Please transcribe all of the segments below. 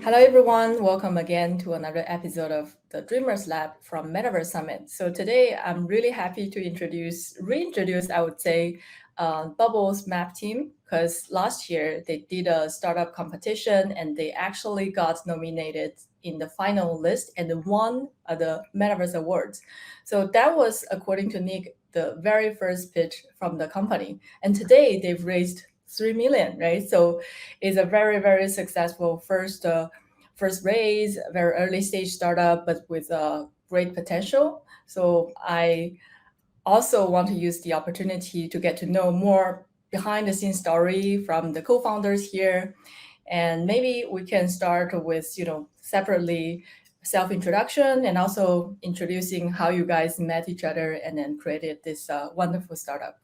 Hello, everyone. Welcome again to another episode of the Dreamers Lab from Metaverse Summit. So today, I'm really happy to reintroduce, I would say, Bubbles Map team because last year they did a startup competition and they actually got nominated in the final list and won the Metaverse Awards. So that was, according to Nick, the very first pitch from the company. And today they've raised 3 million, right? So it's a very successful first raise, very early stage startup, but with great potential. So I also want to use the opportunity to get to know more behind the scenes story from the co-founders here. And maybe we can start with, separately self introduction and also introducing how you guys met each other and then created this wonderful startup.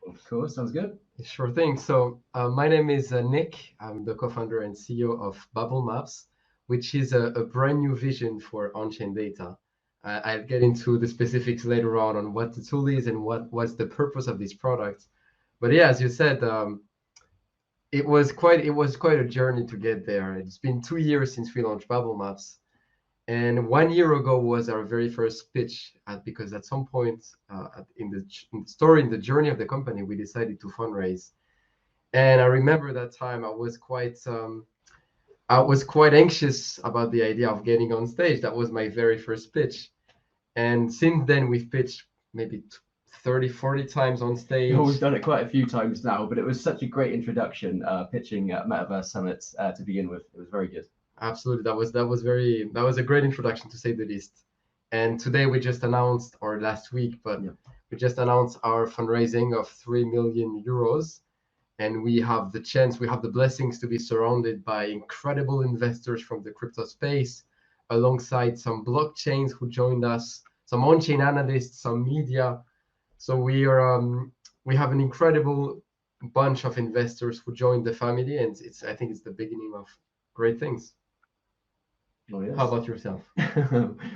Of course, sounds good. Sure thing. So my name is Nick. I'm the co-founder and CEO of Bubblemaps, which is a brand new vision for on-chain data. I'll get into the specifics later on what the tool is and what was the purpose of this product. But yeah, as you said, it was quite a journey to get there. It's been 2 years since we launched Bubblemaps, and 1 year ago was our very first pitch. Because at some point in the journey of the company, we decided to fundraise. And I remember that time I was quite anxious about the idea of getting on stage. That was my very first pitch. And since then we've pitched maybe 30, 40 times on Oh, we've stage. done it quite a few times now, but it was such a great introduction pitching at Metaverse Summits to begin with. It was very good. Absolutely. That was a great introduction, to say the least. And today we just announced, or last week, but Yeah. we just announced our fundraising of 3 million euros. And we have the blessings to be surrounded by incredible investors from the crypto space, alongside some blockchains who joined us, some on-chain analysts, some media. So we have an incredible bunch of investors who joined the family, and I think it's the beginning of great things. Oh, yes. How about yourself?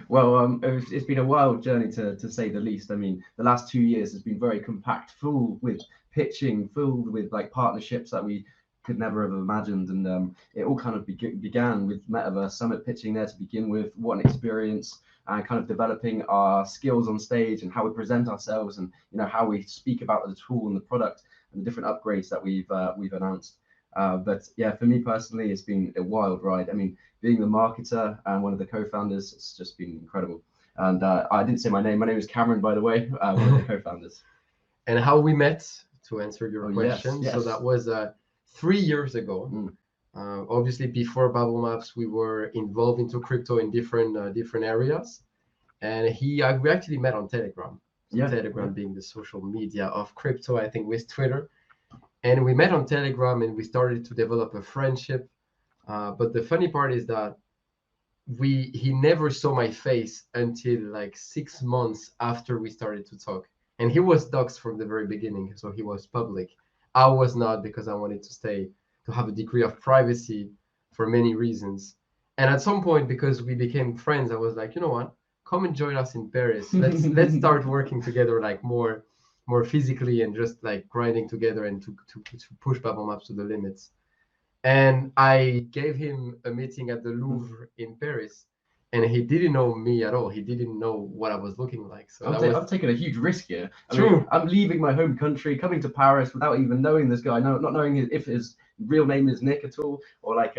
Well, it's been a wild journey to say the least. I mean, the last 2 years has been very compact, full with pitching, filled with like partnerships that we could never have imagined. And it all kind of began with Metaverse Summit pitching there to begin with. What an experience! And kind of developing our skills on stage and how we present ourselves, and how we speak about the tool and the product and the different upgrades that we've announced. But yeah, for me personally, it's been a wild ride. I mean, being the marketer and one of the co-founders, it's just been incredible. And I didn't say my name. My name is Cameron, by the way, one of the co-founders. And how we met, to answer your Oh, yes, question. yes. So that was 3 years ago. Mm. Obviously, before Bubble Maps, we were involved into crypto in different areas. And we actually met on Telegram. So Yeah, Telegram yeah. being the social media of crypto, I think, with Twitter. And we met on Telegram and we started to develop a friendship. But the funny part is that he never saw my face until like 6 months after we started to talk. And he was doxxed from the very beginning, so he was public. I was not, because I wanted to have a degree of privacy for many reasons. And at some point, because we became friends, I was like, you know what? Come and join us in Paris. Let's start working together, like more physically, and just like grinding together and to push Bubble Maps to the limits. And I gave him a meeting at the Louvre in Paris, and he didn't know me at all. He didn't know what I was looking like. So that I've was taken a huge risk here. I mean, true. I'm leaving my home country, coming to Paris without even knowing this guy, not knowing if his real name is Nick at all, or like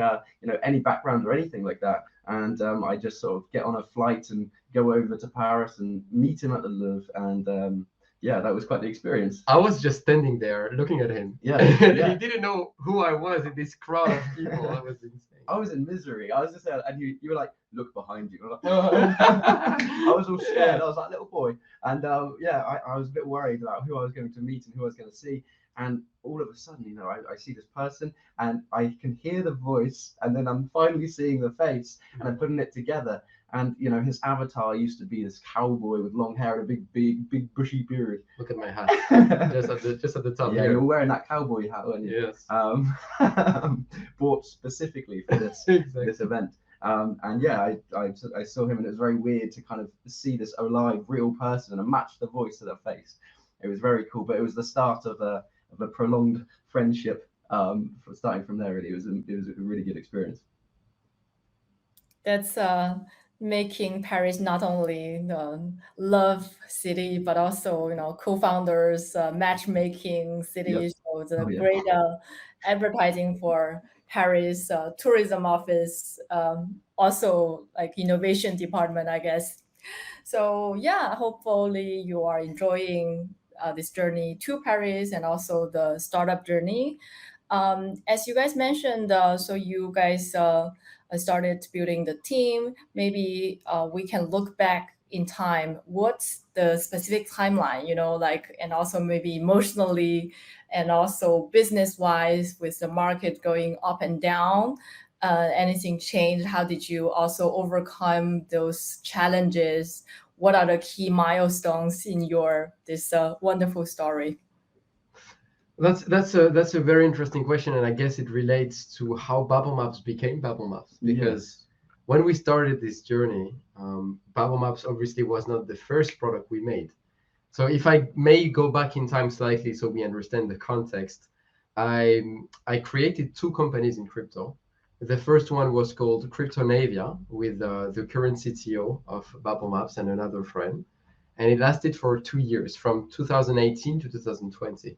any background or anything like that. And I just sort of get on a flight and go over to Paris and meet him at the Louvre. And yeah, that was quite the experience. I was just standing there looking at him. Yeah, And yeah. he didn't know who I was in this crowd of people. That was insane. I was in misery. I was just there, and you were like, look behind you. I was like, I was all scared. I was like little boy, and yeah, I was a bit worried about who I was going to meet and who I was going to see. And all of a sudden, I see this person, and I can hear the voice, and then I'm finally seeing the face, and I'm putting it together. And his avatar used to be this cowboy with long hair and a big bushy beard. Look at my hat, just at the top Yeah, here. you're wearing that cowboy hat, weren't you? Yes. Bought specifically for this Exactly. this event. And yeah, I saw him, and it was very weird to kind of see this alive, real person and match the voice to the face. It was very cool, but it was the start of a prolonged friendship. Starting from there, really, it was a really good experience. That's making Paris not only the love city, but also co-founders, matchmaking city. Yep. So it's a Oh yeah. great advertising for Paris tourism office, also like innovation department, I guess. So yeah, hopefully you are enjoying this journey to Paris and also the startup journey. As you guys mentioned, so you guys started building the team. Maybe we can look back in time. What's the specific timeline? Like, and also maybe emotionally, and also business wise, with the market going up and down. Anything changed? How did you also overcome those challenges? What are the key milestones in your this wonderful story? That's a very interesting question, and I guess it relates to how Bubblemaps became Bubblemaps. Because when we started this journey, Bubblemaps obviously was not the first product we made. So if I may go back in time slightly so we understand the context, I created two companies in crypto. The first one was called Cryptonavia with the current CTO of Bubblemaps and another friend. And it lasted for 2 years, from 2018 to 2020.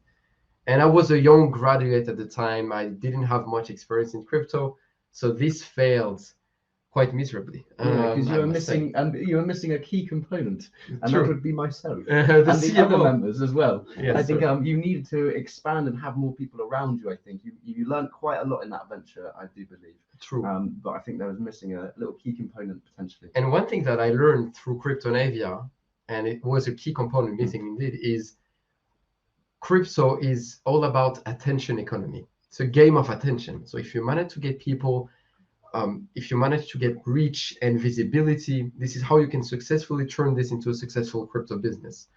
And I was a young graduate at the time. I didn't have much experience in crypto. So this failed quite miserably. Because I must say. you were missing a key component, and True. that would be myself The and the other CMO. members as well. Yes, I think sir. you needed to expand and have more people around you. I think you learned quite a lot in that venture, I do believe. True. But I think there was missing a little key component potentially. And one thing that I learned through Cryptonavia, and it was a key component missing indeed, is crypto is all about attention economy. It's a game of attention. So if you manage to get people, if you manage to get reach and visibility, this is how you can successfully turn this into a successful crypto business.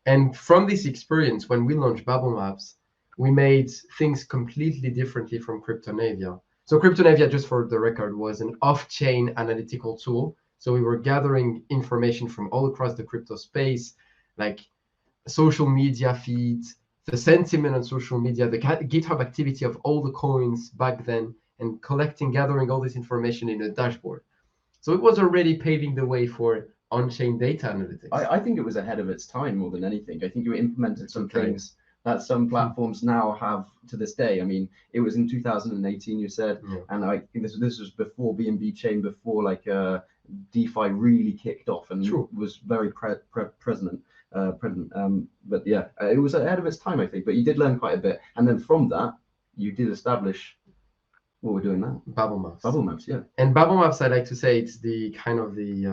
And from this experience, when we launched Bubblemaps, we made things completely differently from Cryptonavia. So Cryptonavia, just for the record, was an off-chain analytical tool. So we were gathering information from all across the crypto space, like social media feeds, the sentiment on social media, the GitHub activity of all the coins back then, and gathering all this information in a dashboard. So it was already paving the way for on-chain data analytics. I think it was ahead of its time more than anything. I think you implemented some things that some platforms now have to this day. I mean, it was in 2018, you said, and I think this was before BNB Chain, before like DeFi really kicked off and was very present. But yeah, it was ahead of its time, I think. But you did learn quite a bit, and then from that, you did establish what we're doing now. Bubblemaps. Bubblemaps, yeah. And Bubblemaps, I like to say, it's the kind of the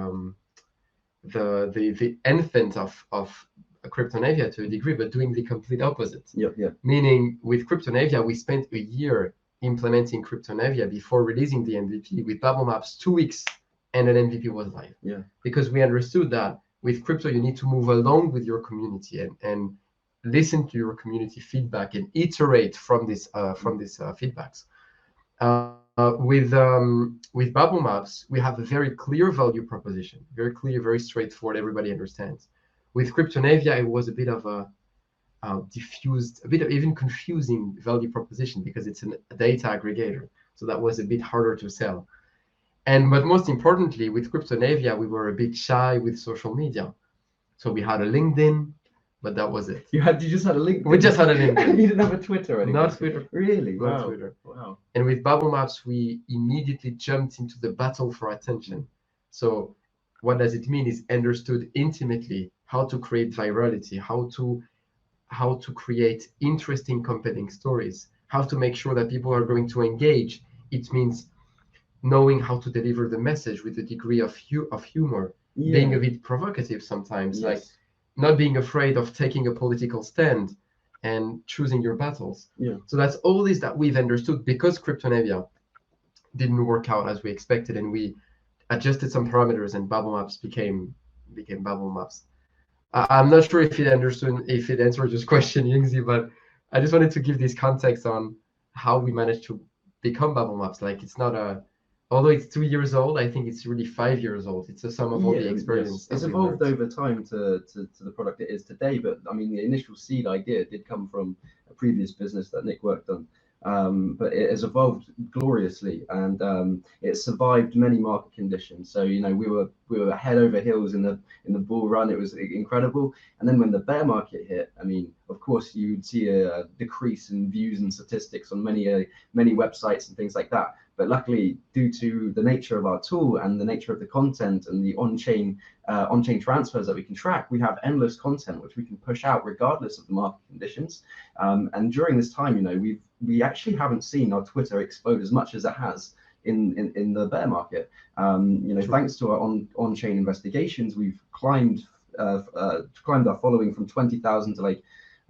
infant of Cryptonavia to a degree, but doing the complete opposite. Meaning, with Cryptonavia, we spent a year implementing Cryptonavia before releasing the MVP. With Bubblemaps, 2 weeks, and an MVP was live. Because we understood that with crypto, you need to move along with your community and listen to your community feedback and iterate from these feedbacks. With Bubblemaps, we have a very clear value proposition, very clear, very straightforward. Everybody understands. With Cryptonavia, it was a bit of a diffused, a bit of even confusing value proposition because it's a data aggregator. So that was a bit harder to sell. But most importantly, with Cryptonavia, we were a bit shy with social media. So we had a LinkedIn, but that was it. You just had a LinkedIn? We just had a LinkedIn. You didn't have a Twitter anymore? Not Twitter. Really? Not Twitter. Wow. And with Bubblemaps, we immediately jumped into the battle for attention. So what does it mean is understood intimately how to create virality, how to create interesting, compelling stories, how to make sure that people are going to engage. It means knowing how to deliver the message with a degree of humor, being a bit provocative sometimes, like not being afraid of taking a political stand and choosing your battles. So that's all this that we've understood because Cryptonavia didn't work out as we expected, and we adjusted some parameters, and Bubblemaps became Bubblemaps. I'm not sure if it answered this question, Yingzi, but I just wanted to give this context on how we managed to become Bubblemaps. Like, it's not although it's 2 years old, I think it's really 5 years old. It's a sum of all the experience. It's evolved over time to the product it is today. But I mean, the initial seed idea did come from a previous business that Nick worked on. but it has evolved gloriously, and it survived many market conditions. So we were head over heels in the bull run. It was incredible, and then when the bear market hit, I mean, of course, you would see a decrease in views and statistics on many websites and things like that. But luckily, due to the nature of our tool and the nature of the content and the on-chain transfers that we can track, we have endless content which we can push out regardless of the market conditions. And during this time, we actually haven't seen our Twitter explode as much as it has in the bear market. Thanks to our on-chain investigations, we've climbed our following from 20,000 to I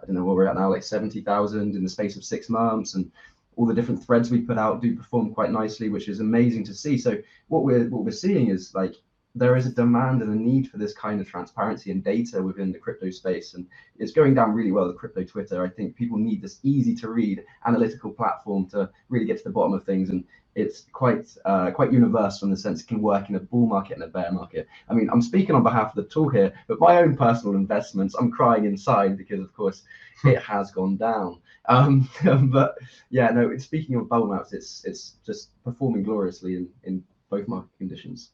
don't know what we're at now, 70,000 in the space of 6 months, and all the different threads we put out do perform quite nicely, which is amazing to see. So what we're seeing is there is a demand and a need for this kind of transparency and data within the crypto space, and it's going down really well with crypto Twitter. I think people need this easy to read analytical platform to really get to the bottom of things, and it's quite universal in the sense it can work in a bull market and a bear market. I mean, I'm speaking on behalf of the tool here, but my own personal investments, I'm crying inside because, of course, it has gone down. But yeah, no, speaking of Bubblemaps, it's just performing gloriously in both market conditions.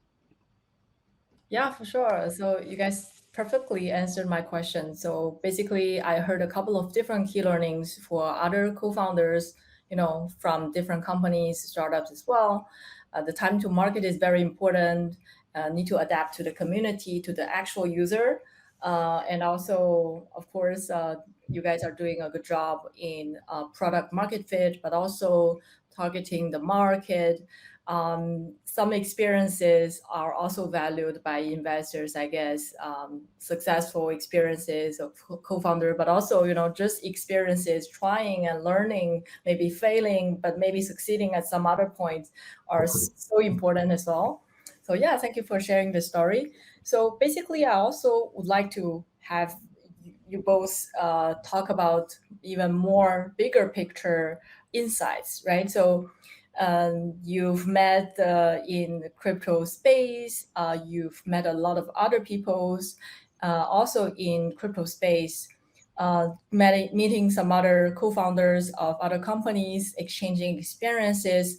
Yeah, for sure. So you guys perfectly answered my question. So basically, I heard a couple of different key learnings for other co-founders, from different companies, startups as well. The time to market is very important. Need to adapt to the community, to the actual user. And also, of course, you guys are doing a good job in product market fit, but also targeting the market. Some experiences are also valued by investors, I guess, successful experiences of co-founder, but also, just experiences trying and learning, maybe failing, but maybe succeeding at some other points are so important as well. So yeah, thank you for sharing the story. So basically, I also would like to have you both talk about even more bigger picture insights, right? So you've met in the crypto space, you've met a lot of other peoples also in crypto space, meeting some other co-founders of other companies, exchanging experiences.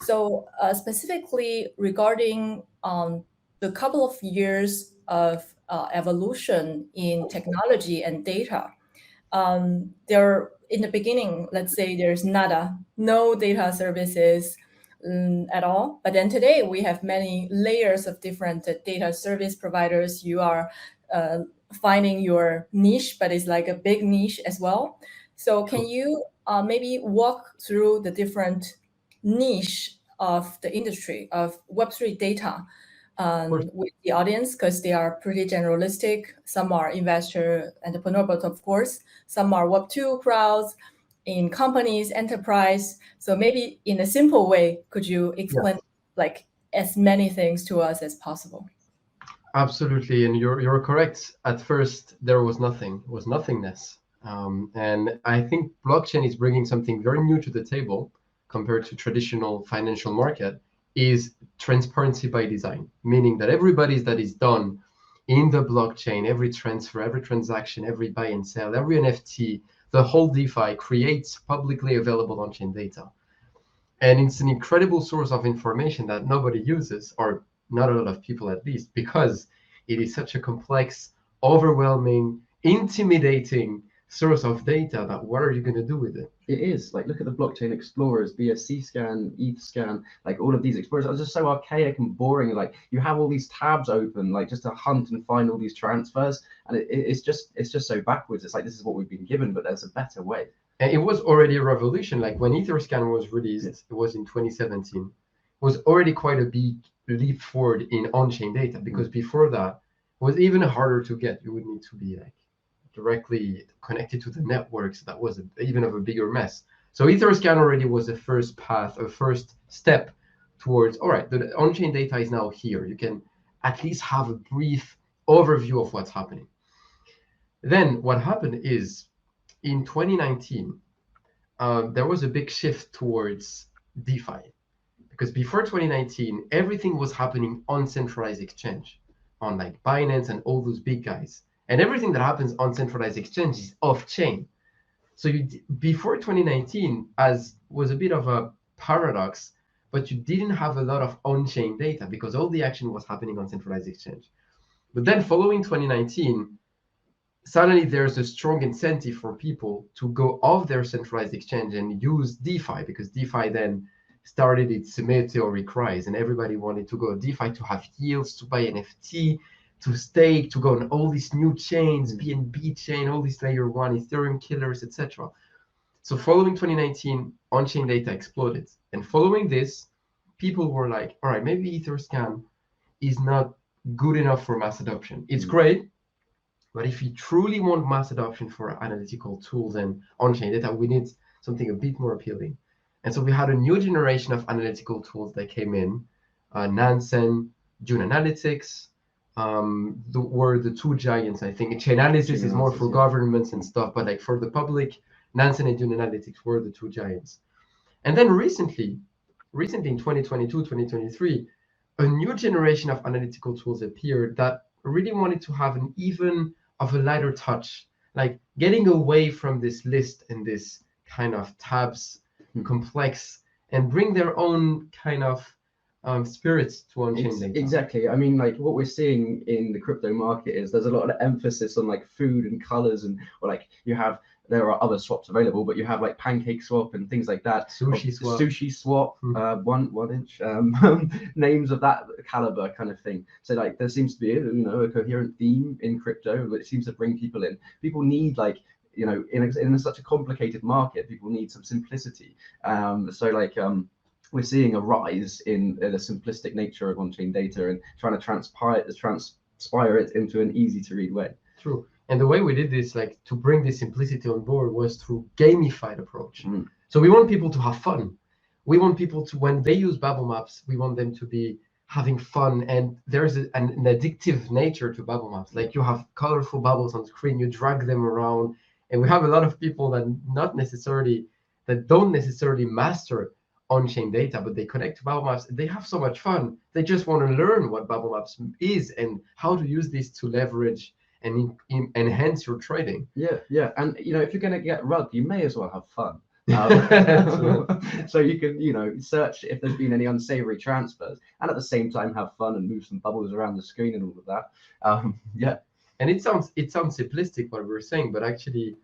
So specifically regarding the couple of years of evolution in technology and data, there in the beginning, let's say there's no data services at all. But then today we have many layers of different data service providers. You are finding your niche, but it's like a big niche as well. So can you maybe walk through the different niche of the industry of Web3 data with the audience, because they are pretty generalistic. Some are investor, entrepreneur, but of course, some are Web2 crowds in companies, enterprise. So maybe in a simple way, could you explain as many things to us as possible? Absolutely, and you're correct. At first, there was nothing. It was nothingness. And I think blockchain is bringing something very new to the table compared to traditional financial market, is transparency by design, meaning that everybody that is done in the blockchain, every transfer, every transaction, every buy and sell, every NFT, the whole DeFi creates publicly available on-chain data. And it's an incredible source of information that nobody uses, or not a lot of people at least, because it is such a complex, overwhelming, intimidating source of data that what are you going to do with it? It is look at the blockchain explorers, BSC scan, ETH scan, all of these explorers are just so archaic and boring. You have all these tabs open, just to hunt and find all these transfers, and it's just so backwards. It's this is what we've been given, but there's a better way. And it was already a revolution. When Etherscan was released, it was in 2017. It was already quite a big leap forward in on-chain data, because before that it was even harder to get. You would need to be directly connected to the networks. That was even of a bigger mess. So Etherscan already was the first path, a first step towards, all right, the on-chain data is now here. You can at least have a brief overview of what's happening. Then what happened is in 2019, there was a big shift towards DeFi, because before 2019, everything was happening on centralized exchange, on Binance and all those big guys. And everything that happens on centralized exchange is off-chain. So before 2019, as was a bit of a paradox, but you didn't have a lot of on-chain data because all the action was happening on centralized exchange. But then following 2019, suddenly there's a strong incentive for people to go off their centralized exchange and use DeFi, because DeFi then started its meteoric rise and everybody wanted to go DeFi to have yields, to buy NFT, to stake, to go on all these new chains, BNB chain, all these layer 1 Ethereum killers, etc. So following 2019, on-chain data exploded. And following this, people were like, all right, maybe Etherscan is not good enough for mass adoption. It's great, but if you truly want mass adoption for analytical tools and on-chain data, we need something a bit more appealing. And so we had a new generation of analytical tools that came in. Nansen, Dune Analytics were the two giants, I think. Chainalysis is more for governments and stuff, but like for the public, Nansen and Dune Analytics were the two giants. And then recently in 2022, 2023, a new generation of analytical tools appeared that really wanted to have an even of a lighter touch, like getting away from this list and this kind of tabs complex, and bring their own kind of spirits to on-chain data. Exactly. I mean, like what we're seeing in the crypto market is there's a lot of emphasis on like food and colors, and or like there are other swaps available, but you have like Pancake Swap and things like that. Sushi Swap, 1 inch, names of that caliber kind of thing. So like there seems to be a coherent theme in crypto which seems to bring people in. People need like in such a complicated market, people need some simplicity. We're seeing a rise in the simplistic nature of on-chain data and trying to transpire it into an easy to read way. True. And the way we did this, like to bring this simplicity on board, was through gamified approach. So we want people to have fun. We want people to, when they use Bubblemaps, we want them to be having fun. And there's an addictive nature to Bubblemaps. Like you have colorful bubbles on screen, you drag them around. And we have a lot of people that don't necessarily master on-chain data, but they connect to Bubblemaps. They have so much fun. They just want to learn what Bubblemaps is and how to use this to leverage and enhance your trading. Yeah. And if you're going to get rugged, you may as well have fun. So you can search if there's been any unsavory transfers, and at the same time have fun and move some bubbles around the screen and all of that. And it sounds simplistic what we're saying, but actually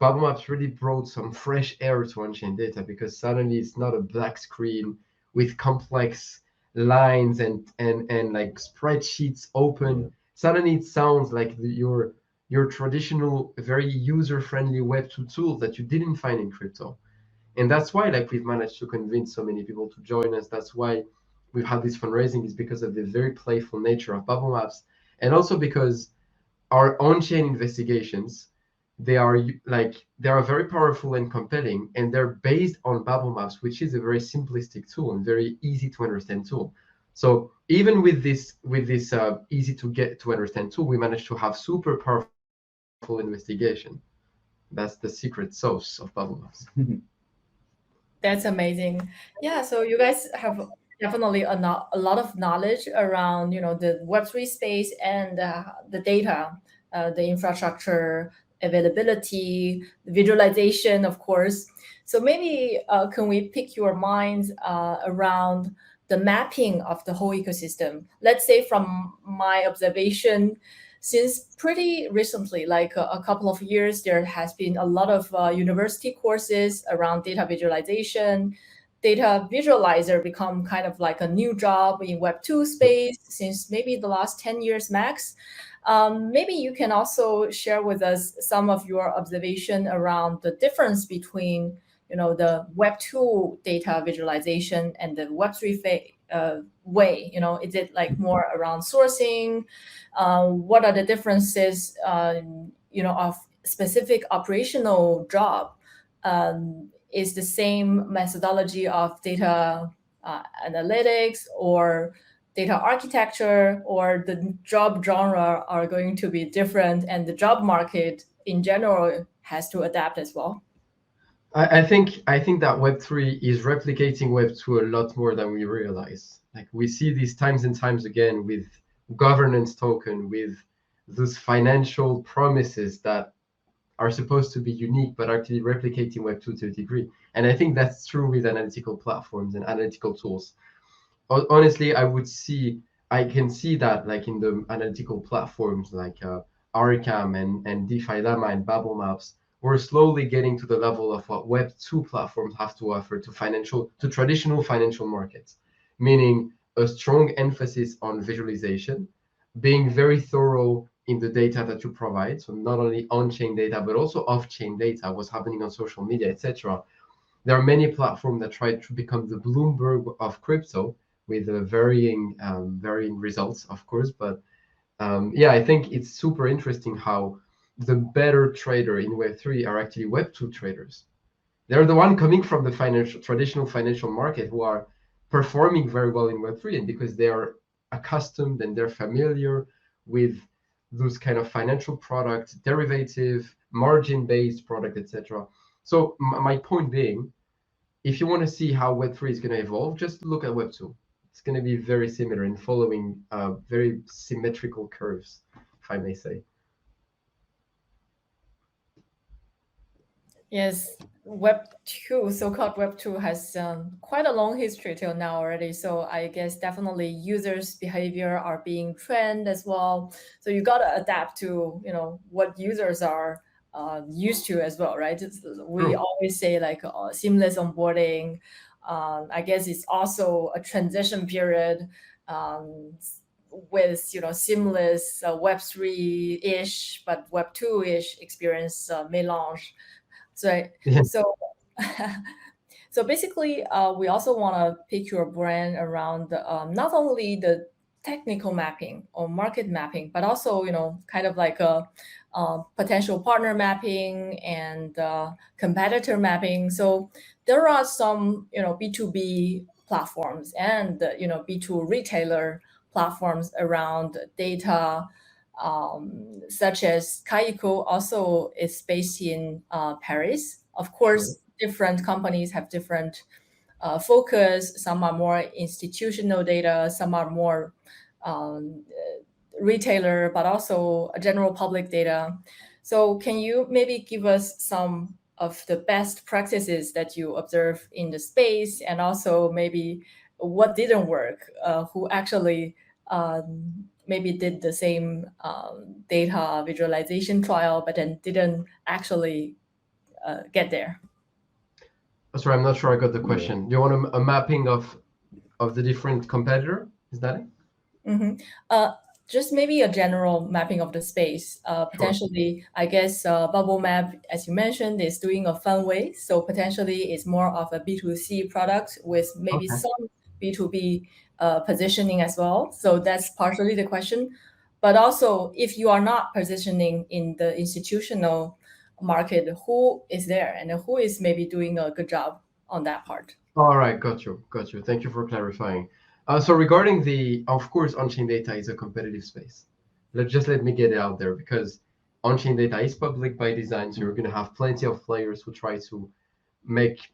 Bubblemaps really brought some fresh air to on-chain data, because suddenly it's not a black screen with complex lines and like spreadsheets open. Suddenly it sounds like your traditional, very user-friendly Web2 tools that you didn't find in crypto. And that's why like we've managed to convince so many people to join us. That's why we've had this fundraising, is because of the very playful nature of Bubblemaps, and also because our on-chain investigations, they are very powerful and compelling, and they're based on Bubblemaps, which is a very simplistic tool and very easy to understand tool. So even with this easy to understand tool, we managed to have super powerful investigation. That's the secret sauce of Bubblemaps. That's amazing. Yeah, so you guys have definitely a lot of knowledge around the Web3 space and the data, the infrastructure, availability, visualization, of course. So maybe can we pick your minds around the mapping of the whole ecosystem? Let's say from my observation, since pretty recently, like a couple of years, there has been a lot of university courses around data visualization. Data visualizer become kind of like a new job in Web2 space since maybe the last 10 years max. Maybe you can also share with us some of your observation around the difference between the Web2 data visualization and the Web3 way. Is it like more around sourcing? What are the differences of specific operational job? Is the same methodology of data analytics or data architecture, or the job genre are going to be different, and the job market in general has to adapt as well? I think that Web3 is replicating Web2 a lot more than we realize. Like we see these times and times again with governance token, with those financial promises that are supposed to be unique, but actually replicating Web2 to a degree. And I think that's true with analytical platforms and analytical tools. Honestly, I can see that like in the analytical platforms like Arcam and DeFi Llama and Bubblemaps, we're slowly getting to the level of what Web2 platforms have to offer to traditional financial markets, meaning a strong emphasis on visualization, being very thorough in the data that you provide. So not only on-chain data, but also off-chain data, what's happening on social media, etc. There are many platforms that try to become the Bloomberg of crypto with varying results, of course. But yeah, I think it's super interesting how the better trader in Web3 are actually Web2 traders. They're the one coming from the traditional financial market who are performing very well in Web3, and because they are accustomed and they're familiar with those kind of financial products, derivative, margin-based product, etc. So my point being, if you want to see how Web3 is going to evolve, just look at Web2. It's going to be very similar in following very symmetrical curves, if I may say. Yes, Web 2, so-called Web 2 has quite a long history till now already. So I guess definitely users' behavior are being trained as well. So you got to adapt to, what users are used to as well, right? We always say like seamless onboarding. I guess it's also a transition period with, seamless Web 3-ish, but Web 2-ish experience may launch. So, Yeah. so basically, we also want to pick your brain around not only the technical mapping or market mapping, but also, kind of like a potential partner mapping and competitor mapping. So there are some, B2B platforms and, B2 retailer platforms around data, such as Kaiko also is based in Paris. Of course, different companies have different focus. Some are more institutional data, some are more retailer, but also general public data. So can you maybe give us some of the best practices that you observe in the space, and also maybe what didn't work, who actually maybe did the same data visualization trial, but then didn't actually get there? Sorry, I'm not sure I got the question. Do you want a mapping of the different competitor? Is that it? Mm-hmm. Just maybe a general mapping of the space. Potentially, I guess Bubblemaps, as you mentioned, is doing a fun way. So potentially it's more of a B2C product with maybe some B2B positioning as well. So that's partially the question. But also, if you are not positioning in the institutional market, who is there and who is maybe doing a good job on that part? All right, got you. Thank you for clarifying. So regarding of course, on-chain data is a competitive space. Let me get it out there, because on-chain data is public by design. So you're going to have plenty of players who try to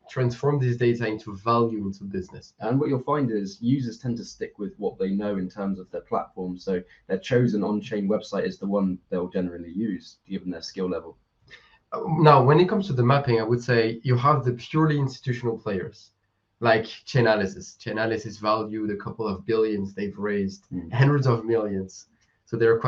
transform this data into value, into business. And what you'll find is users tend to stick with what they know in terms of their platform. So their chosen on-chain website is the one they'll generally use, given their skill level. Now, when it comes to the mapping, I would say you have the purely institutional players, like Chainalysis. Chainalysis valued a couple of billions. They've raised hundreds of millions. So they're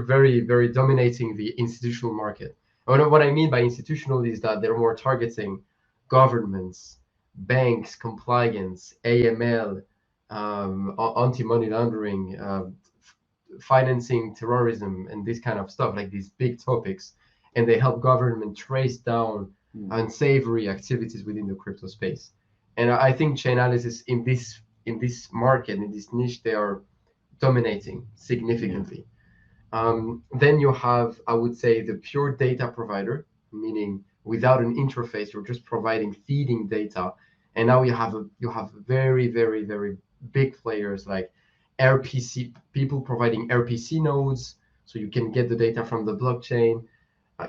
very, very dominating the institutional market. And what I mean by institutional is that they're more targeting governments, banks, compliance, AML, anti-money laundering, financing terrorism, and this kind of stuff, like these big topics. And they help government trace down unsavory activities within the crypto space. And I think Chainalysis in this market, in this niche, they are dominating significantly. Then you have, I would say, the pure data provider, meaning without an interface, you're just feeding data. And now you have very, very, very big players like RPC, people providing RPC nodes, so you can get the data from the blockchain.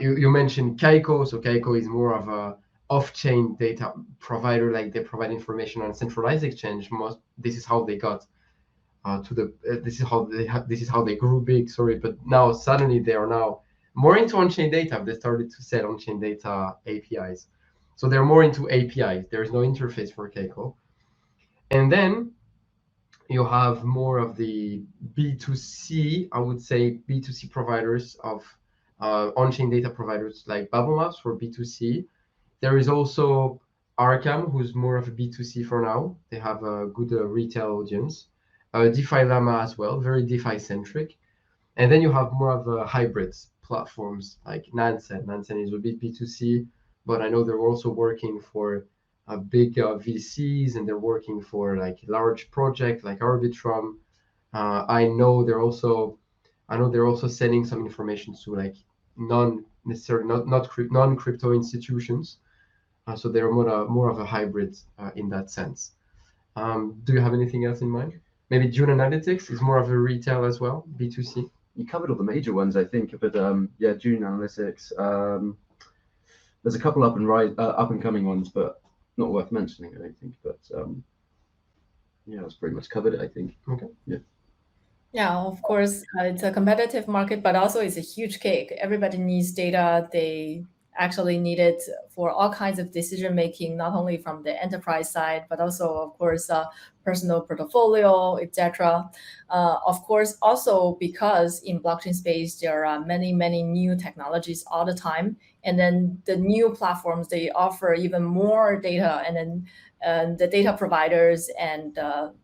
You mentioned Kaiko. So Kaiko is more of a off-chain data provider, like they provide information on centralized exchange. This is how they got this is how they grew big. Sorry, but now suddenly they are now more into on-chain data. They started to sell on-chain data APIs. So they're more into APIs. There's no interface for Keiko. And then you have more of the B2C, I would say B2C providers of on-chain data providers like Bubblemaps for B2C. There is also Arkham, who's more of a B2C for now. They have a good retail audience. DeFi Llama as well, very DeFi centric. And then you have more of a hybrid platforms like Nansen. Nansen is a bit B2C, but I know they're also working for big VCs, and they're working for like large projects like Arbitrum. I know they're also sending some information to like non-crypto institutions. So they're more of a hybrid in that sense. Do you have anything else in mind? Maybe June Analytics is more of a retail as well, B2C. You covered all the major ones, I think, but yeah, June Analytics. There's a couple up and coming ones, but not worth mentioning, I don't think. But yeah, that's pretty much covered it, I think. Okay. Yeah. Yeah, of course, it's a competitive market, but also it's a huge cake. Everybody needs data. They actually need it for all kinds of decision making, not only from the enterprise side, but also, of course, personal portfolio, etc. Of course, also because in blockchain space, there are many, many new technologies all the time. And then the new platforms, they offer even more data. And then the data providers and the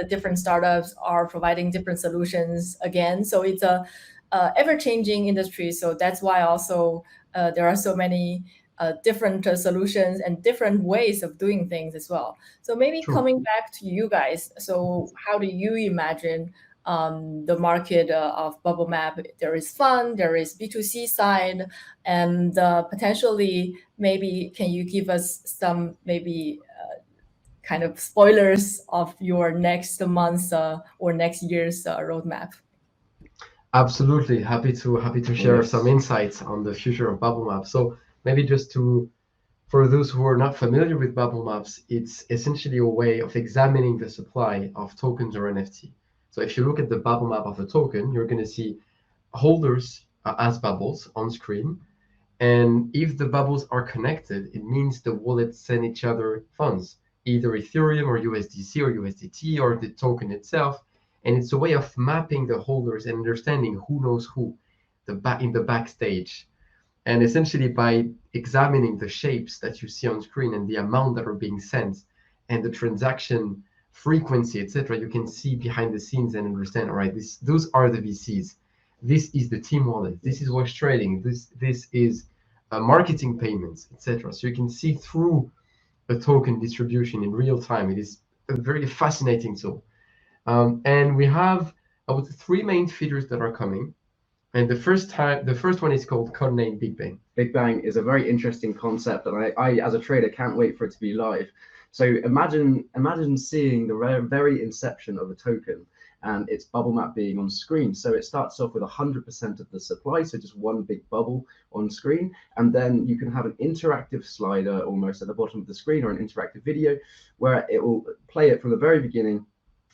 different startups are providing different solutions again. So it's a ever-changing industry. So that's why also there are so many different solutions and different ways of doing things as well. So maybe coming back to you guys. So how do you imagine the market of Bubblemaps? There is fund, there is B2C side, and potentially maybe can you give us some maybe kind of spoilers of your next month's or next year's roadmap? Absolutely, happy to share some insights on the future of Bubblemaps. So maybe just for those who are not familiar with Bubblemaps, it's essentially a way of examining the supply of tokens or NFT. So if you look at the bubble map of a token, you're going to see holders as bubbles on screen. And if the bubbles are connected, it means the wallets send each other funds, either Ethereum or USDC or USDT or the token itself. And it's a way of mapping the holders and understanding who knows who in the backstage. And essentially by examining the shapes that you see on screen and the amount that are being sent and the transaction frequency, etc., you can see behind the scenes and understand, all right, those are the VCs. This is the team wallet. This is what's trading. This is marketing payments, etc. So you can see through a token distribution in real time. It is a very fascinating tool. And we have three main features that are coming. And the first one is called codename Big Bang. Big Bang is a very interesting concept, and I as a trader can't wait for it to be live. So imagine seeing the very inception of a token and its bubble map being on screen. So it starts off with 100% of the supply, so just one big bubble on screen, and then you can have an interactive slider almost at the bottom of the screen, or an interactive video where it will play it from the very beginning.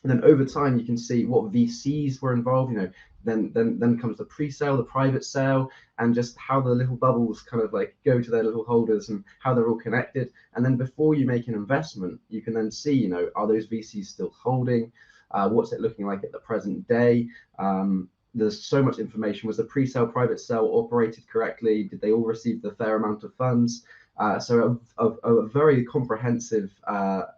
And then over time, you can see what VCs were involved. Then comes the pre-sale, the private sale, and just how the little bubbles kind of like go to their little holders and how they're all connected. And then before you make an investment, you can then see, are those VCs still holding? What's it looking like at the present day? There's so much information. Was the pre-sale, private sale operated correctly? Did they all receive the fair amount of funds? So a very comprehensive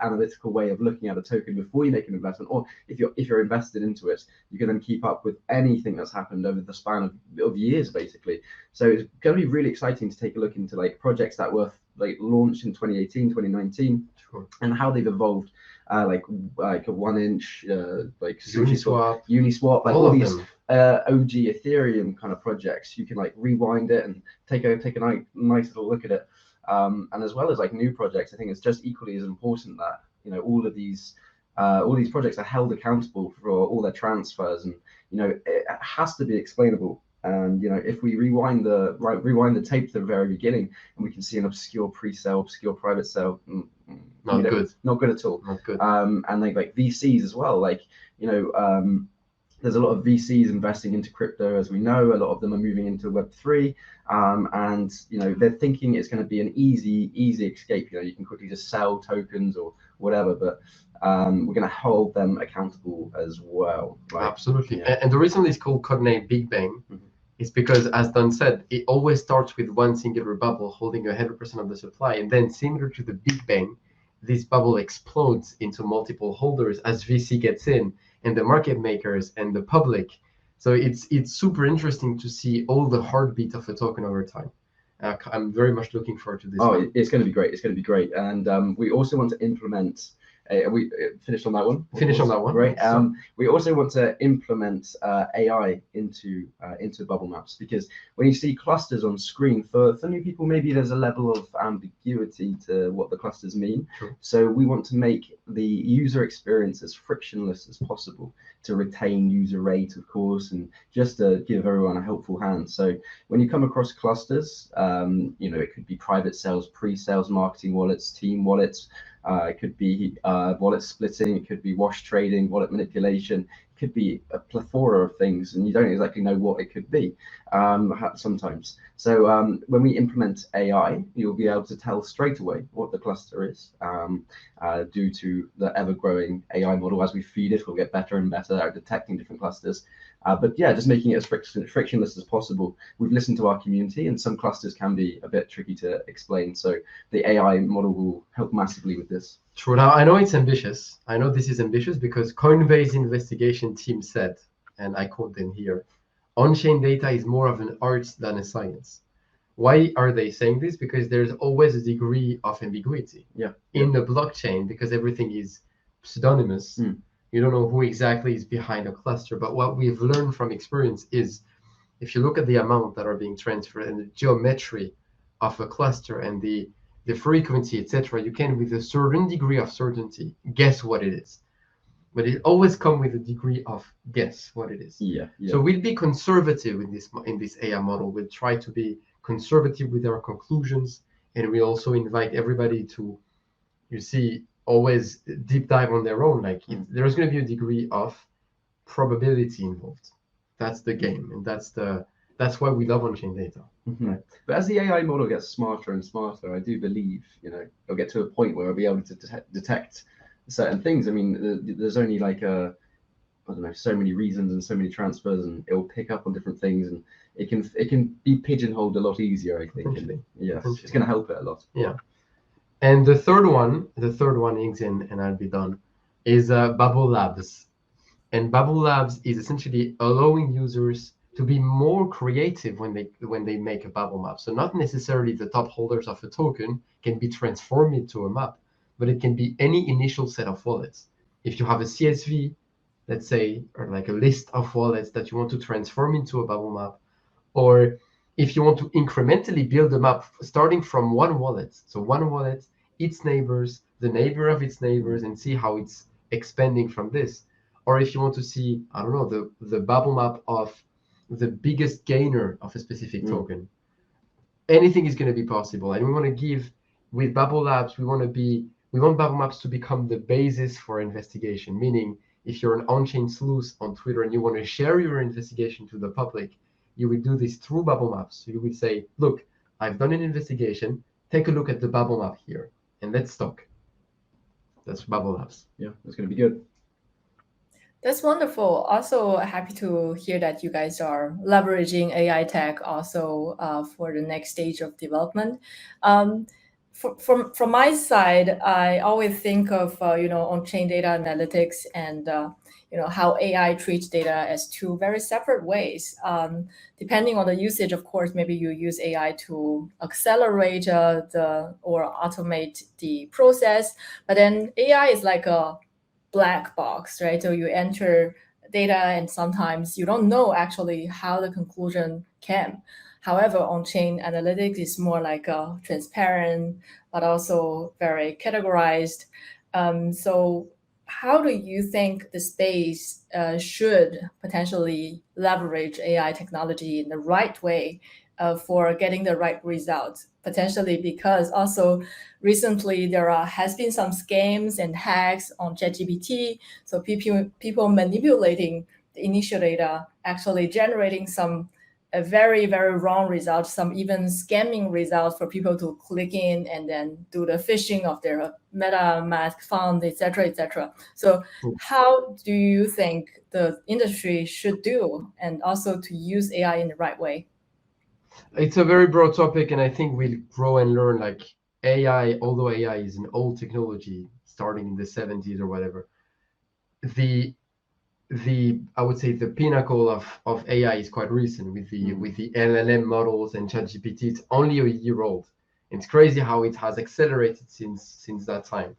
analytical way of looking at a token before you make an investment, or if you're invested into it, you can then keep up with anything that's happened over the span of years, basically. So it's going to be really exciting to take a look into like projects that were like launched in 2018, 2019, and how they've evolved. Like a 1 inch, like Uniswap, like all these OG Ethereum kind of projects. You can like rewind it and take a nice little look at it. And as well as like new projects, I think it's just equally as important that all these projects are held accountable for all their transfers, and it has to be explainable. And if we rewind the tape to the very beginning, and we can see an obscure pre-sale, obscure private sale, not good at all. Not good. And like VCs as well, There's a lot of VCs investing into crypto, as we know. A lot of them are moving into Web3, and they're thinking it's going to be an easy escape. You can quickly just sell tokens or whatever, but we're going to hold them accountable as well. Absolutely. And the reason it's called Cognate Big Bang is because, as Don said, it always starts with one singular bubble holding 100% of the supply, and then similar to the Big Bang, this bubble explodes into multiple holders as VC gets in, and the market makers and the public. So it's super interesting to see all the heartbeat of a token over time. I'm very much looking forward to this. It's going to be great. It's going to be great. And we also want to implement. We finished on that one. Finish on that one. Great. We also want to implement AI into Bubblemaps, because when you see clusters on screen, for new people, maybe there's a level of ambiguity to what the clusters mean. True. So we want to make the user experience as frictionless as possible to retain user rate, of course, and just to give everyone a helpful hand. So when you come across clusters, it could be private sales, pre-sales, marketing wallets, team wallets. It could be wallet splitting, it could be wash trading, wallet manipulation, it could be a plethora of things, and you don't exactly know what it could be sometimes. So when we implement AI, you'll be able to tell straight away what the cluster is, due to the ever-growing AI model. As we feed it, we'll get better and better at detecting different clusters. But yeah, just making it as frictionless as possible. We've listened to our community, and some clusters can be a bit tricky to explain. So the AI model will help massively with this. True. Now, I know it's ambitious. I know this is ambitious because Coinbase investigation team said, and I quote them here, on-chain data is more of an art than a science. Why are they saying this? Because there's always a degree of ambiguity in the blockchain, because everything is pseudonymous. You don't know who exactly is behind a cluster. But what we've learned from experience is, if you look at the amount that are being transferred and the geometry of a cluster and the frequency, etc., you can, with a certain degree of certainty, guess what it is. But it always comes with a degree of guess what it is. So we'll be conservative in this AI model. We'll try to be conservative with our conclusions, and we also invite everybody to, always deep dive on their own. There's going to be a degree of probability involved. That's the game, and that's why we love on-chain data. Right? But as the AI model gets smarter and smarter, I do believe it'll get to a point where it'll be able to detect certain things. I mean, there's only so many reasons and so many transfers, and it'll pick up on different things, and it can be pigeonholed a lot easier, I think. It's going to help it a lot. And the third one, Ingzin, and I'll be done, is Bubblemaps. And Bubblemaps is essentially allowing users to be more creative when they make a bubble map. So not necessarily the top holders of a token can be transformed into a map, but it can be any initial set of wallets. If you have a CSV, let's say, or like a list of wallets that you want to transform into a bubble map, or if you want to incrementally build a map starting from one wallet, so one wallet, its neighbors, the neighbor of its neighbors, and see how it's expanding from this. Or if you want to see, I don't know, the bubble map of the biggest gainer of a specific token, anything is going to be possible. And we want to give, with Bubblemaps, we want Bubblemaps to become the basis for investigation. Meaning, if you're an on-chain sleuth on Twitter and you want to share your investigation to the public, you will do this through Bubblemaps. So you will say, look, I've done an investigation. Take a look at the bubble map here, and let's talk. That's Bubblemaps. Yeah, that's going to be good. That's wonderful. Also happy to hear that you guys are leveraging AI tech also for the next stage of development. From my side, I always think of on-chain data analytics and how AI treats data as two very separate ways. Depending on the usage, of course, maybe you use AI to accelerate or automate the process, but then AI is like a black box, right? So you enter data and sometimes you don't know actually how the conclusion came. However, on-chain analytics is more like a transparent, but also very categorized. So how do you think the space should potentially leverage AI technology in the right way for getting the right results? Potentially because also recently there has been some scams and hacks on ChatGPT. So people manipulating the initial data actually generating some a very, very wrong result, some even scamming results for people to click in and then do the phishing of their MetaMask fund, et cetera. So how do you think the industry should do, and also to use AI in the right way? It's a very broad topic, and I think we'll grow and learn. Like AI, although AI is an old technology starting in the 70s or whatever, the I would say the pinnacle of AI is quite recent with the LLM models and ChatGPT. It's only a year old. It's crazy how it has accelerated since that time.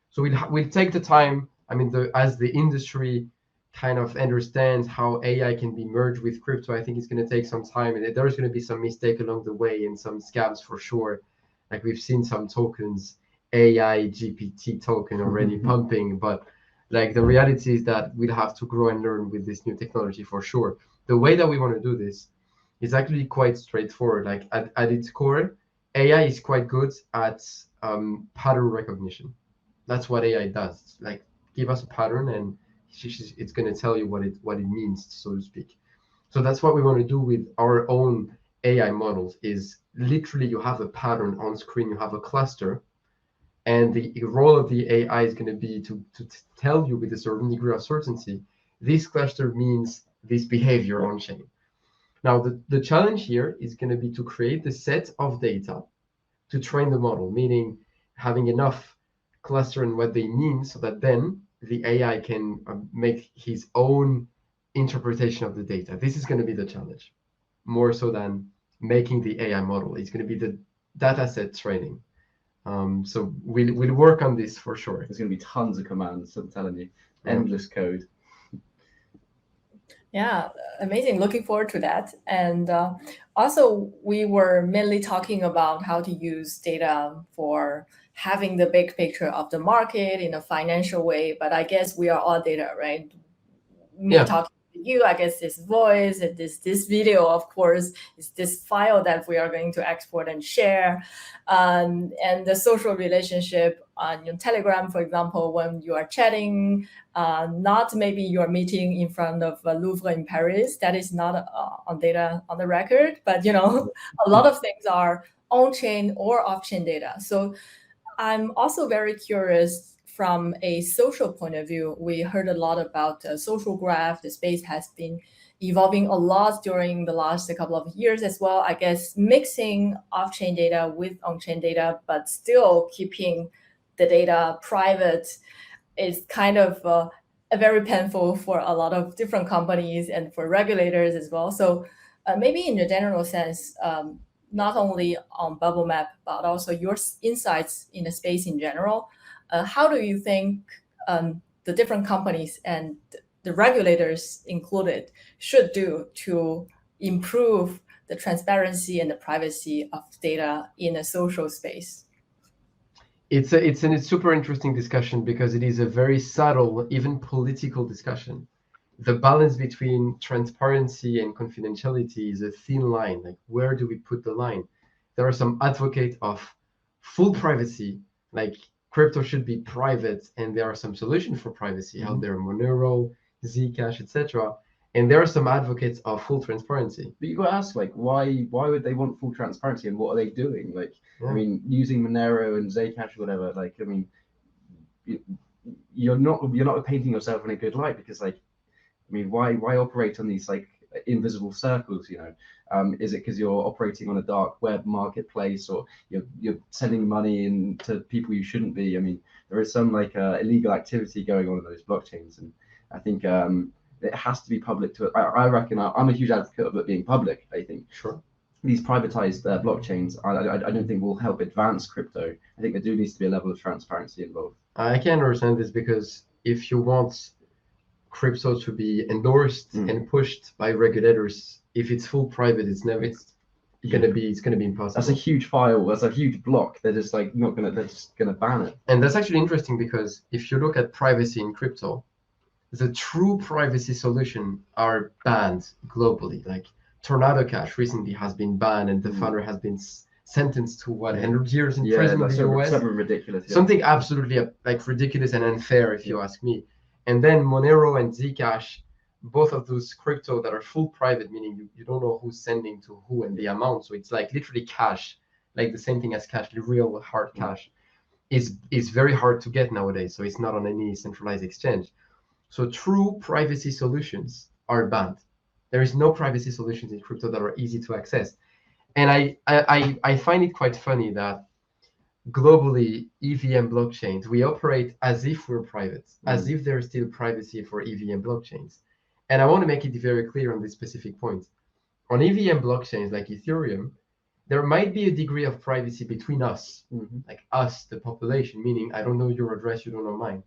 So we'll take the time. I mean, as the industry kind of understands how AI can be merged with crypto, I think it's going to take some time, and there's going to be some mistake along the way and some scams for sure. Like we've seen some tokens, AI GPT token already pumping, but like the reality is that we'll have to grow and learn with this new technology for sure. The way that we want to do this is actually quite straightforward. Like at its core, AI is quite good at pattern recognition. That's what AI does. Like give us a pattern and it's going to tell you what it means, so to speak. So that's what we want to do with our own AI models. Is literally you have a pattern on screen, you have a cluster, and the role of the AI is going to be to tell you with a certain degree of certainty, this cluster means this behavior on chain. Now, the challenge here is going to be to create the set of data to train the model, meaning having enough cluster and what they mean so that then the AI can make his own interpretation of the data. This is going to be the challenge, more so than making the AI model. It's going to be the data set training. So we'll work on this for sure. There's going to be tons of commands, I'm telling you, endless code. Yeah, amazing. Looking forward to that. And also, we were mainly talking about how to use data for having the big picture of the market in a financial way. But I guess we are all data, right? Me talking to you, I guess this voice and this video, of course, is this file that we are going to export and share. And the social relationship on Telegram, for example, when you are chatting, not maybe you're meeting in front of Louvre in Paris, that is not on data on the record, but a lot of things are on-chain or off-chain data. So I'm also very curious from a social point of view. We heard a lot about social graph. The space has been evolving a lot during the last couple of years as well. I guess mixing off-chain data with on-chain data, but still keeping the data private is kind of very painful for a lot of different companies and for regulators as well. So maybe in a general sense, not only on Bubblemap, but also your insights in the space in general, how do you think the different companies and the regulators included should do to improve the transparency and the privacy of data in a social space? It's a super interesting discussion because it is a very subtle, even political discussion. The balance between transparency and confidentiality is a thin line. Like, where do we put the line? There are some advocates of full privacy, like crypto should be private, and there are some solutions for privacy out there, Monero, Zcash, etc. And there are some advocates of full transparency. But you got to ask, like, why would they want full transparency, and what are they doing? Like, I mean, using Monero and Zcash or whatever. Like, I mean, you're not painting yourself in a good light, because, like, I mean, why operate on these like invisible circles? Is it because you're operating on a dark web marketplace, or you're sending money in to people you shouldn't be? I mean, there is some like illegal activity going on in those blockchains, and I think it has to be public. I reckon I'm a huge advocate of it being public. I think these privatized blockchains, I don't think will help advance crypto. I think there needs to be a level of transparency involved. I can understand this, because if you want crypto to be endorsed and pushed by regulators, if it's full private, it's gonna be impossible. That's a huge file. That's a huge block. They're just like they're just gonna ban it. And that's actually interesting, because if you look at privacy in crypto, the true privacy solution are banned globally. Like Tornado Cash recently has been banned, and the founder has been sentenced to 100 years in prison in the US. Something ridiculous. Something absolutely like ridiculous and unfair, if you ask me. And then Monero and Zcash both of those crypto that are full private, meaning you don't know who's sending to who and the amount. So it's like literally cash, like the same thing as cash, the real hard cash is very hard to get nowadays. So it's not on any centralized exchange. So true privacy solutions are banned. There is no privacy solutions in crypto that are easy to access. And I find it quite funny that globally, EVM blockchains, we operate as if we're private, as if there's still privacy for EVM blockchains. And I want to make it very clear on this specific point. On EVM blockchains like Ethereum, there might be a degree of privacy between us, like us, the population, meaning I don't know your address, you don't know mine.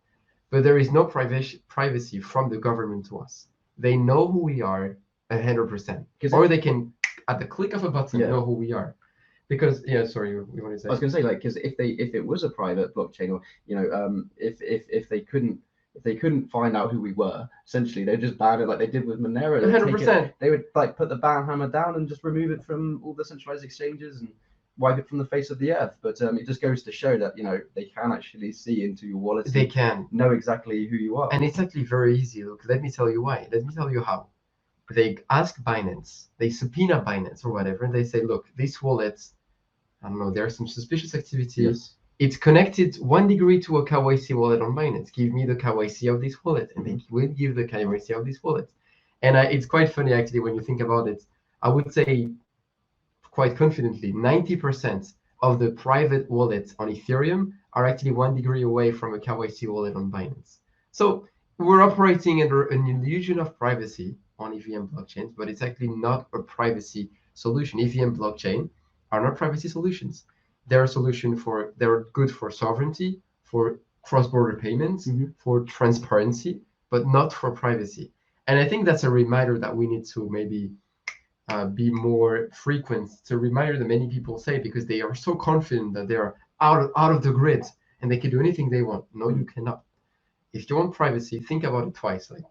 But there is no privacy from the government to us. They know who we are 100%. Or they can, at the click of a button, know who we are. Because sorry, you want to say? I was going to say, like, because if it was a private blockchain, or if they couldn't find out who we were, essentially they'd just ban it like they did with Monero. 100%. They would like put the ban hammer down and just remove it from all the centralized exchanges and wipe it from the face of the earth. But it just goes to show that they can actually see into your wallet. They can know exactly who you are, and it's actually very easy. Look, let me tell you why. Let me tell you how. They ask Binance, they subpoena Binance or whatever, and they say, look, this wallet, I don't know, there's some suspicious activity. Yes. It's connected 1 degree to a KYC wallet on Binance. Give me the KYC of this wallet, and they will give the KYC of this wallet. And it's quite funny, actually, when you think about it. I would say quite confidently, 90% of the private wallets on Ethereum are actually 1 degree away from a KYC wallet on Binance. So we're operating under an illusion of privacy on EVM blockchains, but it's actually not a privacy solution. EVM blockchain are not privacy solutions. They're they're good for sovereignty, for cross-border payments, for transparency, but not for privacy. And I think that's a reminder that we need to maybe be more frequent. It's a reminder that many people say because they are so confident that they are out of the grid and they can do anything they want. No, you cannot. If you want privacy, think about it twice. Like,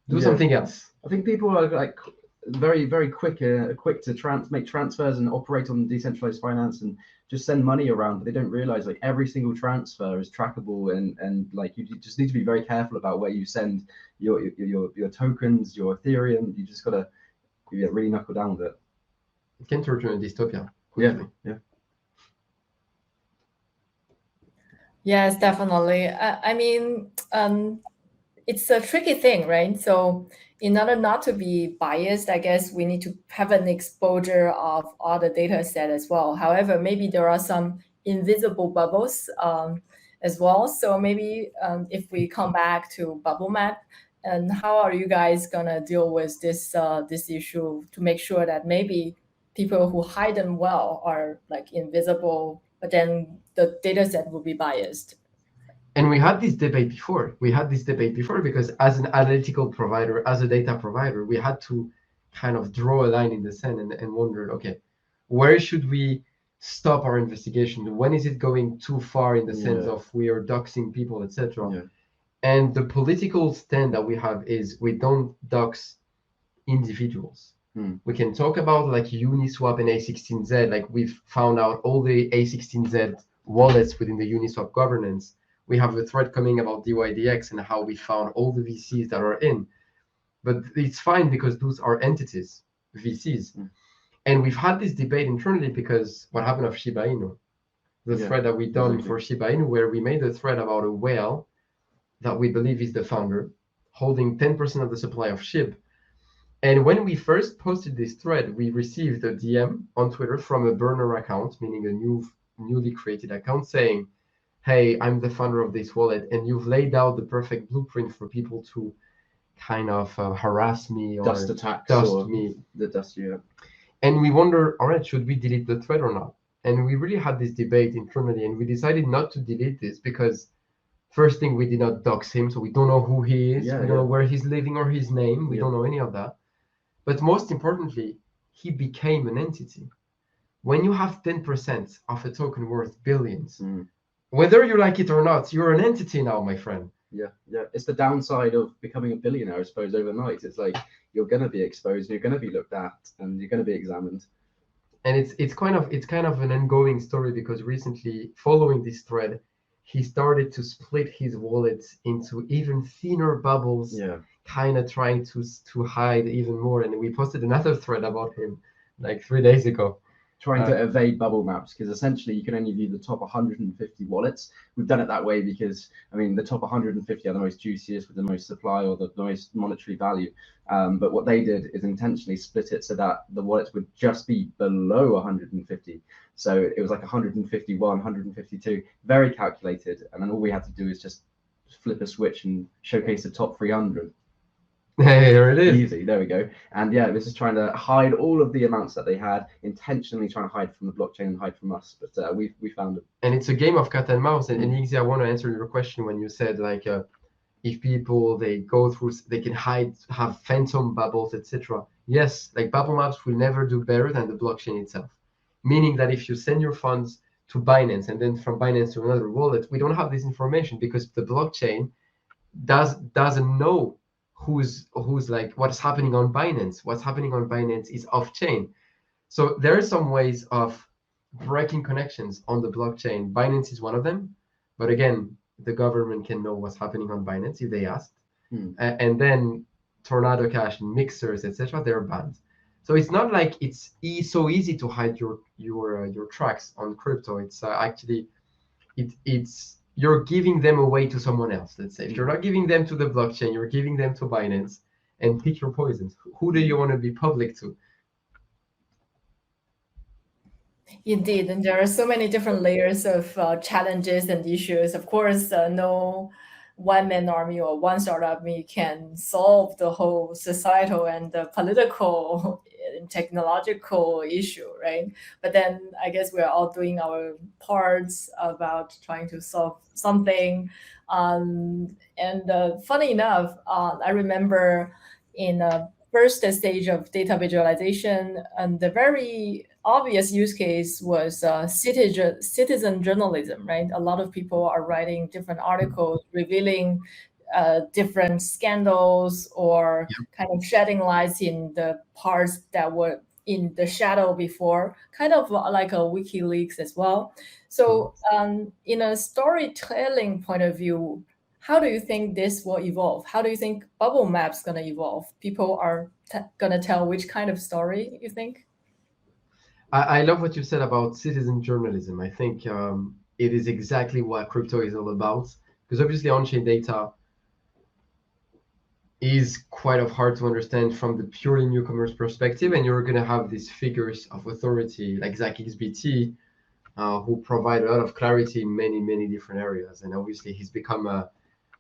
do something else. I think people are like very, very quick to make transfers and operate on decentralized finance and just send money around, but they don't realize like every single transfer is trackable and like you just need to be very careful about where you send your tokens, your Ethereum. You just gotta really knuckle down with it. It can turn into a dystopia quickly. Yeah. Yes, definitely. I mean, it's a tricky thing, right? So in order not to be biased, I guess we need to have an exposure of all the data set as well. However, maybe there are some invisible bubbles as well. So maybe if we come back to Bubblemap, and how are you guys gonna deal with this issue to make sure that maybe people who hide them well are like invisible, but then the data set will be biased? And we had this debate before. Because as an analytical provider, as a data provider, we had to kind of draw a line in the sand and wonder, okay, where should we stop our investigation? When is it going too far in the sense of we are doxing people, etc.? Yeah. And the political stand that we have is we don't dox individuals. We can talk about like Uniswap and A16Z, like we've found out all the A16Z wallets within the Uniswap governance. We have a thread coming about DYDX and how we found all the VCs that are in. But it's fine because those are entities, VCs. And we've had this debate internally because what happened of Shiba Inu, the thread that we done for Shiba Inu, where we made a thread about a whale that we believe is the founder, holding 10% of the supply of SHIB. And when we first posted this thread, we received a DM on Twitter from a burner account, meaning a newly created account saying, hey, I'm the founder of this wallet, and you've laid out the perfect blueprint for people to kind of harass me or dust attacks dust me. The dust, yeah. And we wonder, all right, should we delete the thread or not? And we really had this debate internally, and we decided not to delete this because first thing, we did not dox him, so we don't know who he is. We don't know where he's living or his name. We don't know any of that. But most importantly, he became an entity. When you have 10% of a token worth billions, whether you like it or not, you're an entity now, my friend. Yeah. It's the downside of becoming a billionaire, I suppose, overnight. It's like you're going to be exposed, you're going to be looked at, and you're going to be examined. And it's kind of an ongoing story because recently, following this thread, he started to split his wallet into even thinner bubbles, kind of trying to hide even more. And we posted another thread about him like 3 days ago. Trying to evade bubble maps, because essentially you can only view the top 150 wallets. We've done it that way because, I mean, the top 150 are the most juiciest with the most supply or the most monetary value. But what they did is intentionally split it so that the wallets would just be below 150. So it was like 151, 152, very calculated. And then all we had to do is just flip a switch and showcase the top 300. Hey, there it is. Easy, there we go. And yeah, this is trying to hide all of the amounts that they had, intentionally trying to hide from the blockchain and hide from us. But we found it. And it's a game of cat and mouse. And Iggy, I want to answer your question when you said like if people they go through, they can hide, have phantom bubbles, etc. Yes, like Bubblemaps will never do better than the blockchain itself. Meaning that if you send your funds to Binance and then from Binance to another wallet, we don't have this information because the blockchain doesn't know who's like what's happening on Binance. What's happening on Binance is off chain. So there are some ways of breaking connections on the blockchain. Binance is one of them, but again, the government can know what's happening on Binance if they asked. And then Tornado Cash and mixers, etc., they're banned. So it's not like it's so easy to hide your tracks on crypto. It's actually it's you're giving them away to someone else. Let's say if you're not giving them to the blockchain, you're giving them to Binance. And pick your poisons. Who do you want to be public to? Indeed, and there are so many different layers of challenges and issues. Of course, no one-man army or one startup army can solve the whole societal and the political and technological issue, right? But then I guess we're all doing our parts about trying to solve something. And funny enough, I remember in the first stage of data visualization, and the very obvious use case was citizen journalism, right? A lot of people are writing different articles revealing different scandals or kind of shedding lights in the parts that were in the shadow before, kind of like a WikiLeaks as well. So in a storytelling point of view, how do you think this will evolve? How do you think Bubblemaps going to evolve? People are going to tell which kind of story, you think? I love what you said about citizen journalism. I think it is exactly what crypto is all about. Because obviously on-chain data is quite hard to understand from the purely newcomer's perspective. And you're going to have these figures of authority like ZachXBT who provide a lot of clarity in many, many different areas. And obviously he's become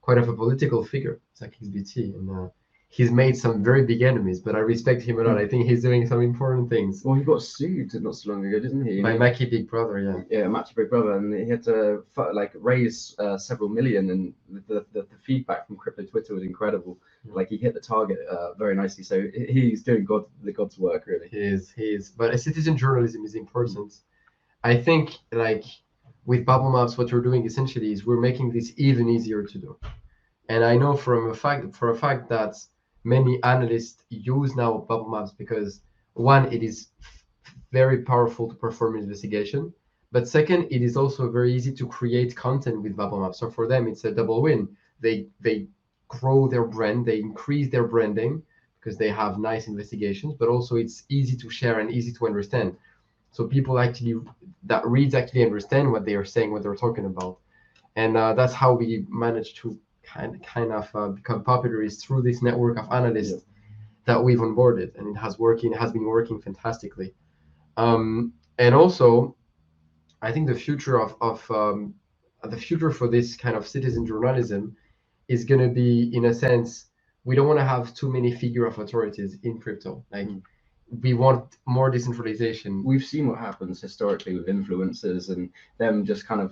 quite of a political figure, ZachXBT. And he's made some very big enemies, but I respect him a lot. I think he's doing some important things. Well, he got sued not so long ago, didn't he? By Mackie Big Brother, yeah. Yeah, Mackie Big Brother, and he had to like raise several million, and the feedback from crypto Twitter was incredible. Like he hit the target very nicely. So he's doing God's work, really. He is. But citizen journalism is important. I think like with Bubblemaps, what we're doing essentially is we're making this even easier to do. And I know for a fact that many analysts use now Bubblemaps because one, it is very powerful to perform investigation, but second, it is also very easy to create content with Bubblemaps. So for them, it's a double win. They grow their brand, they increase their branding because they have nice investigations, but also it's easy to share and easy to understand. So people that reads actually understand what they are saying, what they're talking about, and that's how we managed to kind of become popular, is through this network of analysts that we've onboarded, and it has been working fantastically. And also, I think the future the future for this kind of citizen journalism is going to be, in a sense, we don't want to have too many figure of authorities in crypto. Like we want more decentralization. We've seen what happens historically with influencers and them just kind of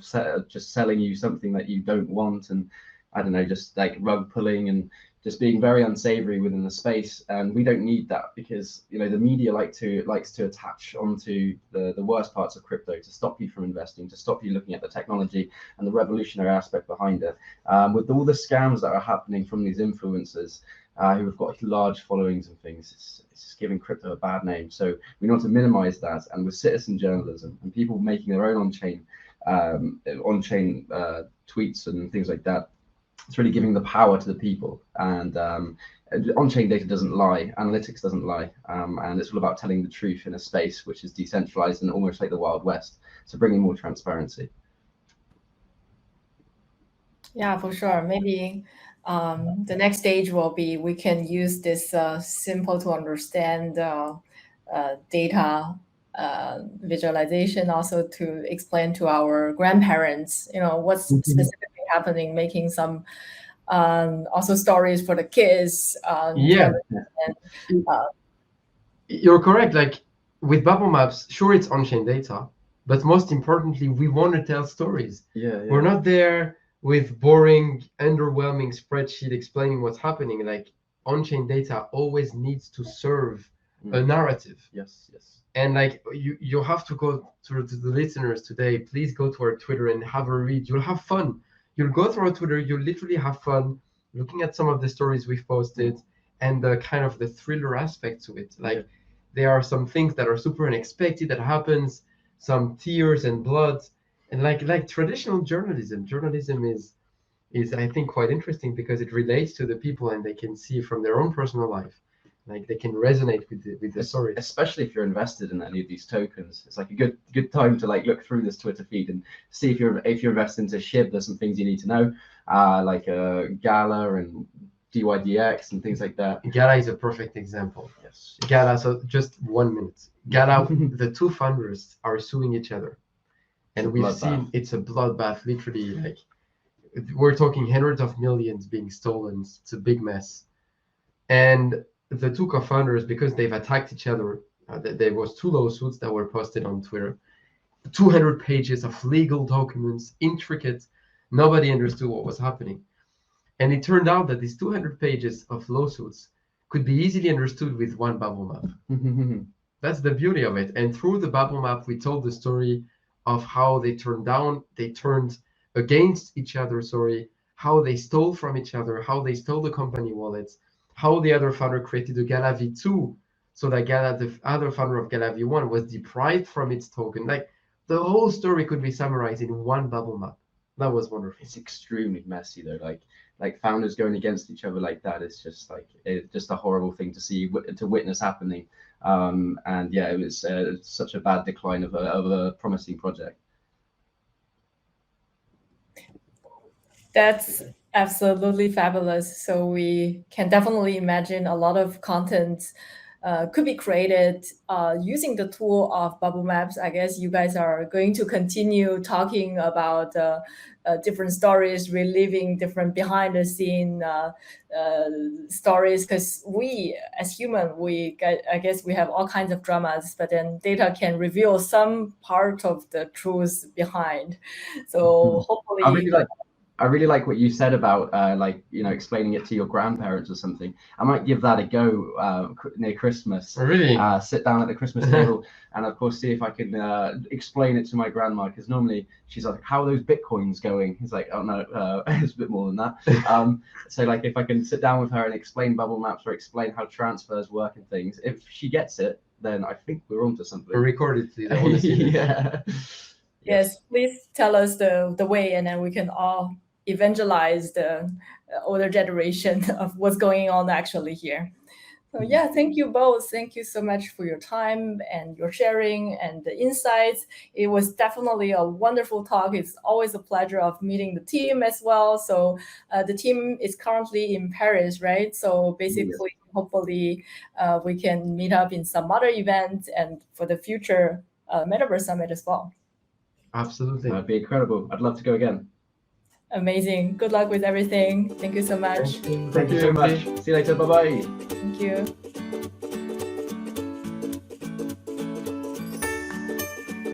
just selling you something that you don't want, and I don't know, just like rug pulling and just being very unsavory within the space. And we don't need that because, you know, the media likes to attach onto the worst parts of crypto to stop you from investing, to stop you looking at the technology and the revolutionary aspect behind it. With all the scams that are happening from these influencers who have got large followings and things, it's just giving crypto a bad name. So we want to minimize that. And with citizen journalism and people making their own on-chain on-chain tweets and things like that. It's really giving the power to the people, and on-chain data doesn't lie, analytics doesn't lie, and it's all about telling the truth in a space which is decentralized and almost like the Wild West. So bringing more transparency. Yeah, for sure. Maybe the next stage will be we can use this simple to understand data visualization also to explain to our grandparents, what's specifically happening, making some also stories for the kids. Yeah, you're correct. Like with Bubblemaps, sure, it's on-chain data, but most importantly, we want to tell stories. We're not there with boring, underwhelming spreadsheet explaining what's happening. Like on-chain data always needs to serve a narrative. Yes. And like you have to go to the listeners today, please go to our Twitter and have a read. You'll have fun. You'll go through our Twitter, you'll literally have fun looking at some of the stories we've posted and the kind of the thriller aspect to it. Like there are some things that are super unexpected that happens, some tears and blood. And like traditional journalism is I think quite interesting because it relates to the people and they can see from their own personal life. Like they can resonate with the story. Especially if you're invested in any of these tokens, it's like a good time to like look through this Twitter feed and see if you're invested into SHIB. There's some things you need to know, like Gala and DYDX and things like that. Gala is a perfect example. Yes. Gala. So just 1 minute. Gala, the two founders are suing each other, and we've seen it's a bloodbath. Literally, like we're talking hundreds of millions being stolen. It's a big mess, and the two co-founders, because they've attacked each other, there was 2 lawsuits that were posted on Twitter, 200 pages of legal documents, intricate. Nobody understood what was happening. And it turned out that these 200 pages of lawsuits could be easily understood with one bubble map. That's the beauty of it. And through the bubble map, we told the story of how they turned against each other, how they stole from each other, how they stole the company wallets, how the other founder created a Gala V2 so that Gala, the other founder of Gala V1, was deprived from its token. Like the whole story could be summarized in one bubble map. That was wonderful. It's extremely messy though. Like founders going against each other like that is just it's just a horrible thing to see, to witness happening. And yeah, it was such a bad decline of a promising project. That's absolutely fabulous. So we can definitely imagine a lot of content could be created using the tool of Bubblemaps. I guess you guys are going to continue talking about different stories, reliving different behind the scene stories, because we as human, I guess we have all kinds of dramas, but then data can reveal some part of the truth behind. So hopefully I really like what you said about explaining it to your grandparents or something. I might give that a go near Christmas. Really? Sit down at the Christmas table and of course see if I can explain it to my grandma, because normally she's like, "How are those bitcoins going?" He's like, "Oh no, it's a bit more than that." So like if I can sit down with her and explain Bubblemaps or explain how transfers work and things, if she gets it, then I think we're onto something. Record it, please. I want to see it. Yeah. Yes, please tell us the way, and then we can all evangelize the older generation of what's going on actually here. So yeah, thank you both. Thank you so much for your time and your sharing and the insights. It was definitely a wonderful talk. It's always a pleasure of meeting the team as well. So the team is currently in Paris, right? So basically, hopefully we can meet up in some other events and for the future Metaverse Summit as well. Absolutely. That'd be incredible. I'd love to go again. Amazing. Good luck with everything. Thank you so much. Thank you so much. See you later. Bye-bye. Thank you.